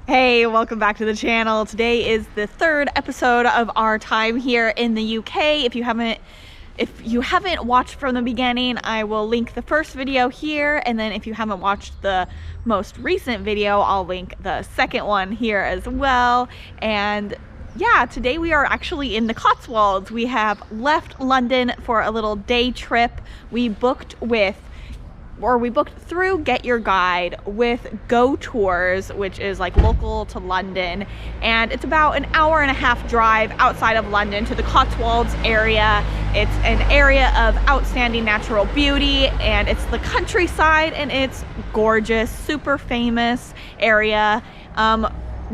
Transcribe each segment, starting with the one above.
Hey, welcome back to the channel. Today is the third episode of our time here in the UK. If you haven't watched from the beginning, I will link the first video here, and then if you haven't watched the most recent video, I'll link the second one here as well. And yeah, today we are actually in the Cotswolds. We have left London for a little day trip. We booked through Get Your Guide with Go Tours, which is like local to London, and it's about an hour and a half drive outside of London to the Cotswolds area. It's an area of outstanding natural beauty, and it's the countryside, and it's gorgeous, super famous area.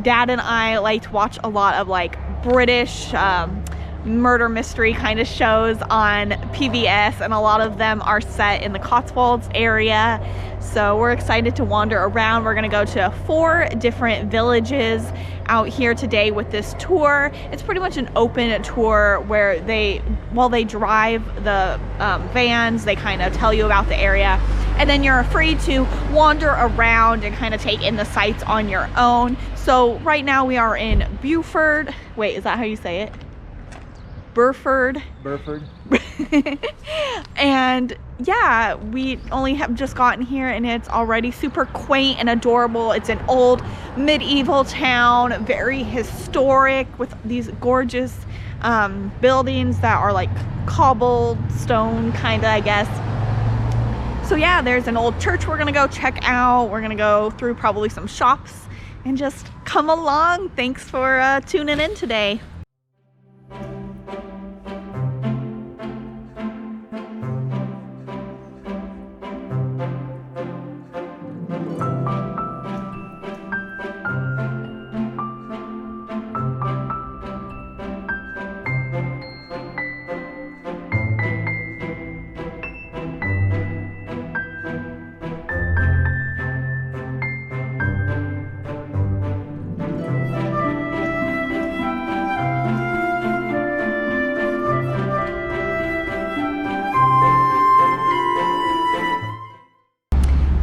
Dad and I like to watch a lot of like British murder mystery kind of shows on PBS, and a lot of them are set in the Cotswolds area, so we're excited to wander around. We're gonna go to 4 different villages out here today with this tour. It's pretty much an open tour where while they drive the vans, they kind of tell you about the area, and then you're free to wander around and kind of take in the sights on your own. So right now we are in Burford. Wait, is that how you say it? Burford. And yeah, we only have just gotten here, and it's already super quaint and adorable. It's an old medieval town, very historic, with these gorgeous buildings that are like cobblestone kind of, I guess. So yeah, there's an old church we're gonna go check out. We're gonna go through probably some shops and just come along. Thanks for tuning in today.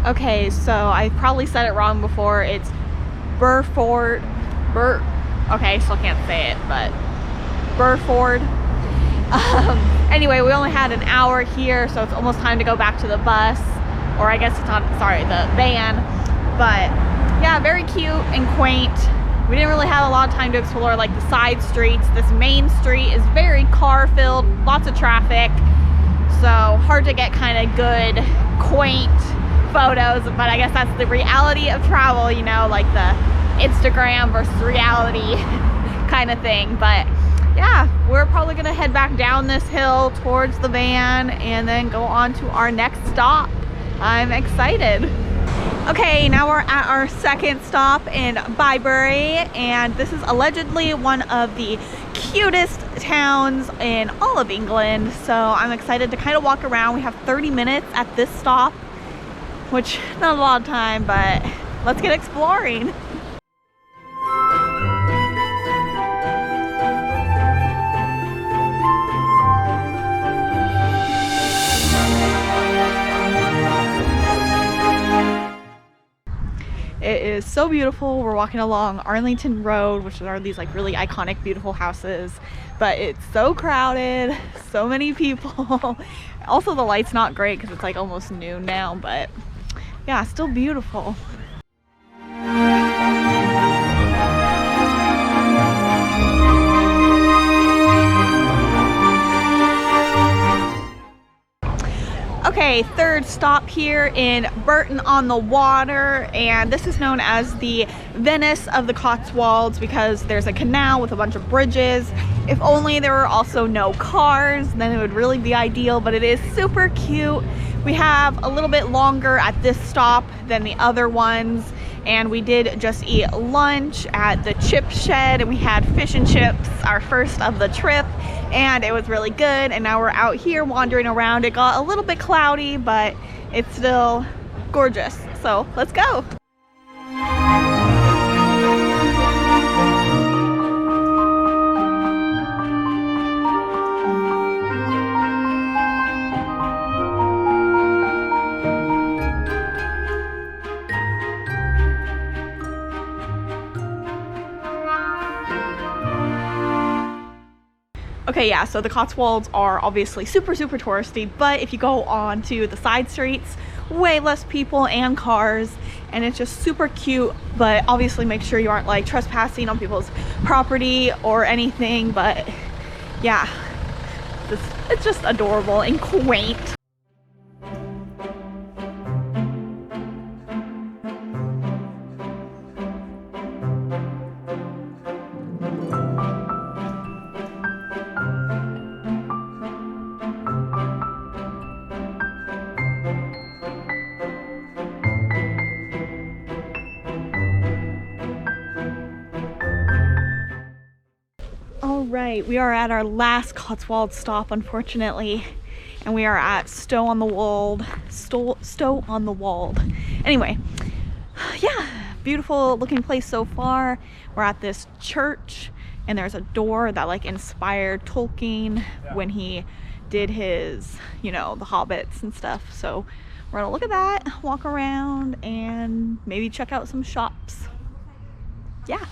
Okay, so I probably said it wrong before. It's Burford. Okay, still can't say it, but Burford. Anyway, we only had an hour here, so it's almost time to go back to the bus, or I guess it's not, sorry, the van. But yeah, very cute and quaint. We didn't really have a lot of time to explore like the side streets. This main street is very car filled, lots of traffic, so hard to get kind of good, quaint photos. But I guess that's the reality of travel, you know, like the Instagram versus reality kind of thing. But yeah, we're probably gonna head back down this hill towards the van and then go on to our next stop. I'm excited. Okay, now we're at our second stop in Bibury, and this is allegedly one of the cutest towns in all of England, so I'm excited to kind of walk around. We have 30 minutes at this stop, which not a lot of time, but let's get exploring. It is so beautiful. We're walking along Arlington Road, which are these like really iconic, beautiful houses, but it's so crowded, so many people. Also, the light's not great because it's like almost noon now, but yeah, still beautiful. Okay, third stop here in Burton-on-the-Water, and this is known as the Venice of the Cotswolds because there's a canal with a bunch of bridges. If only there were also no cars, then it would really be ideal, but it is super cute. We have a little bit longer at this stop than the other ones, and we did just eat lunch at the chip shed, and we had fish and chips, our first of the trip, and it was really good. And now we're out here wandering around. It got a little bit cloudy, but it's still gorgeous, so let's go. Okay, yeah, so the Cotswolds are obviously super touristy, but if you go on to the side streets, way less people and cars, and it's just super cute. But obviously make sure you aren't like trespassing on people's property or anything. But yeah, it's just adorable and quaint. Right, we are at our last Cotswold stop, unfortunately, and we are at Stow-on-the-Wold. Stow-on-the-Wold. Anyway, yeah, beautiful looking place so far. We're at this church, and there's a door that like inspired Tolkien when he did his, you know, the Hobbits and stuff. So we're gonna look at that, walk around, and maybe check out some shops. Yeah.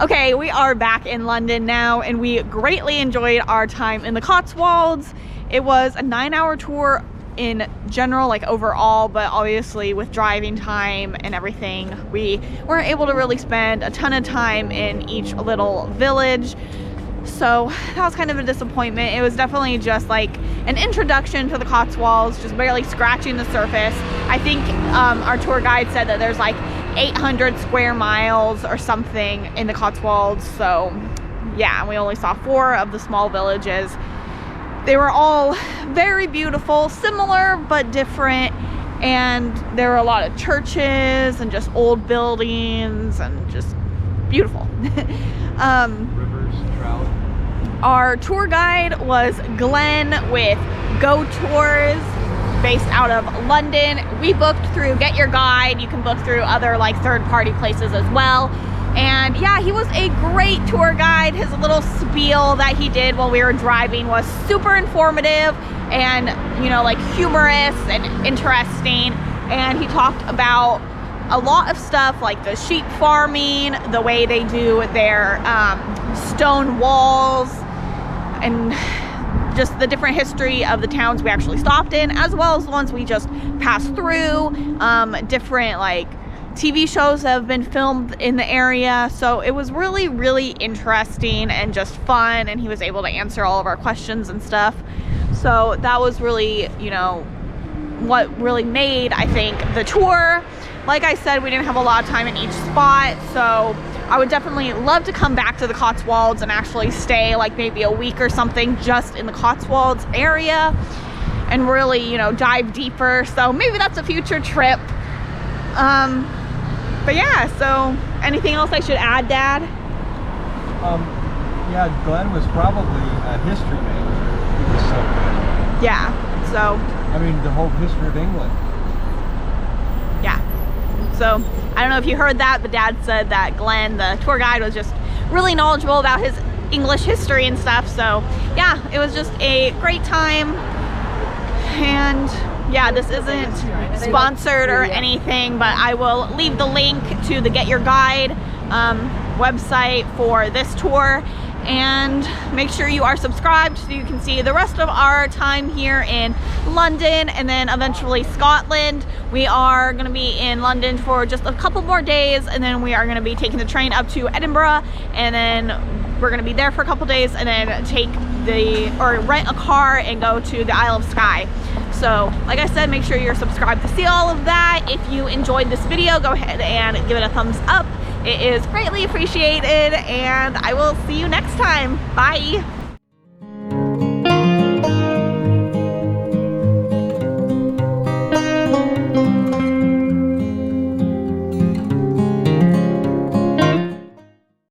Okay, we are back in London now, and we greatly enjoyed our time in the Cotswolds. It was a 9-hour tour in general, like overall, but obviously with driving time and everything, we weren't able to really spend a ton of time in each little village. So that was kind of a disappointment. It was definitely just like an introduction to the Cotswolds, just barely scratching the surface. I think our tour guide said that there's like 800 square miles or something in the Cotswolds. So yeah, we only saw 4 of the small villages. They were all very beautiful, similar but different, and there were a lot of churches and just old buildings and just beautiful. Rivers, trout. Our tour guide was Glenn with Go Tours, based out of London. We booked through Get Your Guide. You can book through other like third-party places as well. And yeah, he was a great tour guide. His little spiel that he did while we were driving was super informative and, you know, like humorous and interesting. And he talked about a lot of stuff like the sheep farming, the way they do their stone walls, and just the different history of the towns we actually stopped in, as well as the ones we just passed through. Different like TV shows that have been filmed in the area. So it was really interesting and just fun, and he was able to answer all of our questions and stuff. So that was really, you know, what really made, I think, the tour. Like I said, we didn't have a lot of time in each spot, so I would definitely love to come back to the Cotswolds and actually stay like maybe a week or something just in the Cotswolds area and really, you know, dive deeper. So maybe that's a future trip. But yeah, so anything else I should add, Dad? Yeah, Glenn was probably a history major. He was so good. Yeah, so I mean, the whole history of England. Yeah. So I don't know if you heard that, but Dad said that Glenn, the tour guide, was just really knowledgeable about his English history and stuff. So yeah, it was just a great time. And yeah, this isn't sponsored or anything, but I will leave the link to the Get Your Guide website for this tour. And make sure you are subscribed so you can see the rest of our time here in London and then eventually Scotland. We are going to be in London for just a couple more days, and then we are going to be taking the train up to Edinburgh, and then we're going to be there for a couple days, and then rent a car and go to the Isle of Skye. So like I said, make sure you're subscribed to see all of that. If you enjoyed this video, go ahead and give it a thumbs up. It is greatly appreciated, and I will see you next time. Bye.